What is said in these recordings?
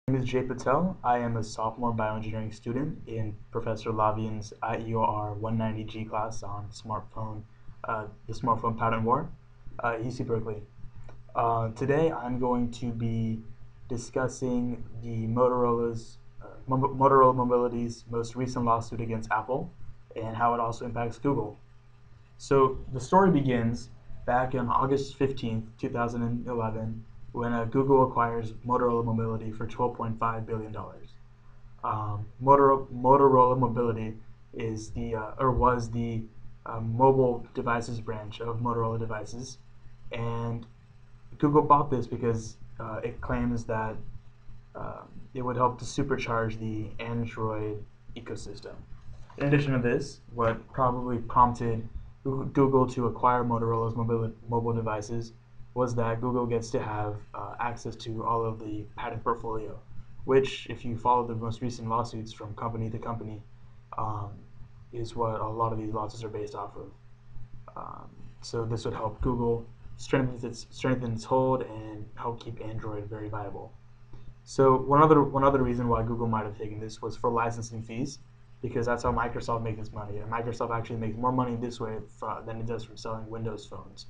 My name is Jay Patel. I am a sophomore bioengineering student in Professor Lavian's IEOR 190G class on the smartphone patent war, UC Berkeley. Today I'm going to be discussing the Motorola Mobility's most recent lawsuit against Apple and how it also impacts Google. So the story begins back on August 15th, 2011, when Google acquires Motorola Mobility for $12.5 billion. Motorola Mobility is was the mobile devices branch of Motorola Devices, and Google bought this because it claims that it would help to supercharge the Android ecosystem. In addition to this, what probably prompted Google to acquire Motorola's mobile devices was that Google gets to have access to all of the patent portfolio, which, if you follow the most recent lawsuits from company to company, is what a lot of these lawsuits are based off of. So this would help Google strengthen its hold and help keep Android very viable. So one other reason why Google might have taken this was for licensing fees, because that's how Microsoft makes its money. And Microsoft actually makes more money this way than it does from selling Windows phones.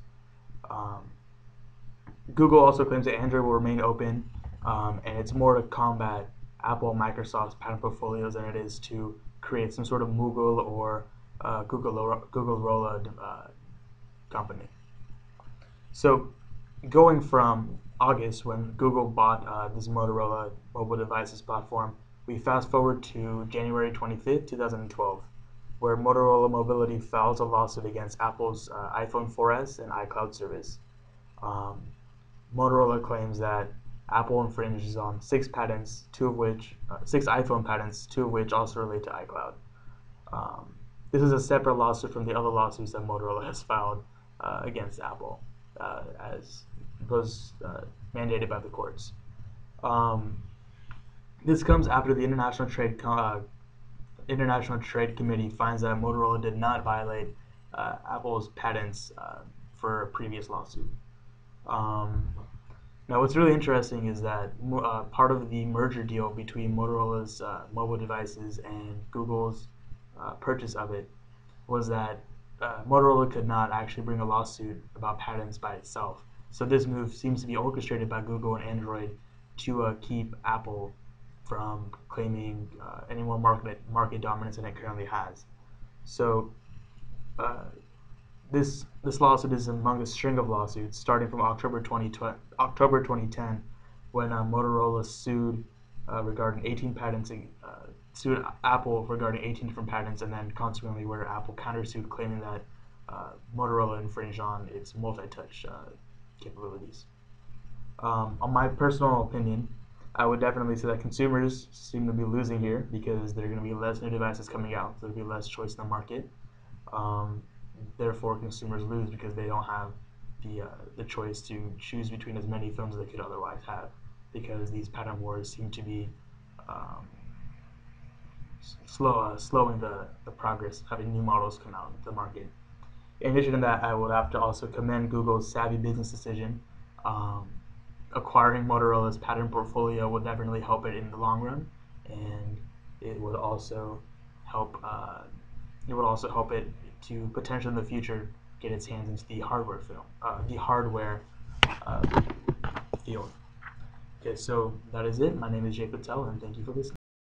Google also claims that Android will remain open, and it's more to combat Apple and Microsoft's patent portfolios than it is to create some sort of Moogle or Google company. So going from August, when Google bought this Motorola mobile devices platform, we fast forward to January 25th, 2012, where Motorola Mobility files a lawsuit against Apple's iPhone 4S and iCloud service. Motorola claims that Apple infringes on six iPhone patents, two of which also relate to iCloud. This is a separate lawsuit from the other lawsuits that Motorola has filed against Apple, as was mandated by the courts. This comes after the International Trade Committee finds that Motorola did not violate Apple's patents for a previous lawsuit. Now, what's really interesting is that part of the merger deal between Motorola's mobile devices and Google's purchase of it was that Motorola could not actually bring a lawsuit about patents by itself. So this move seems to be orchestrated by Google and Android to keep Apple from claiming any more market dominance than it currently has. So this lawsuit is among a string of lawsuits starting from October 2010, when Motorola sued sued Apple regarding 18 different patents, and then consequently where Apple countersued, claiming that Motorola infringed on its multi-touch capabilities. On my personal opinion, I would definitely say that consumers seem to be losing here, because there are going to be less new devices coming out, so there'll be less choice in the market. Therefore, consumers lose because they don't have the choice to choose between as many phones as they could otherwise have, because these patent wars seem to be slowing the progress of having new models come out into the market. In addition to that, I would have to also commend Google's savvy business decision. Acquiring Motorola's patent portfolio would definitely help it in the long run, and it would also help it to potentially in the future get its hands into the hardware field. Okay, so that is it. My name is Jay Patel, and thank you for listening.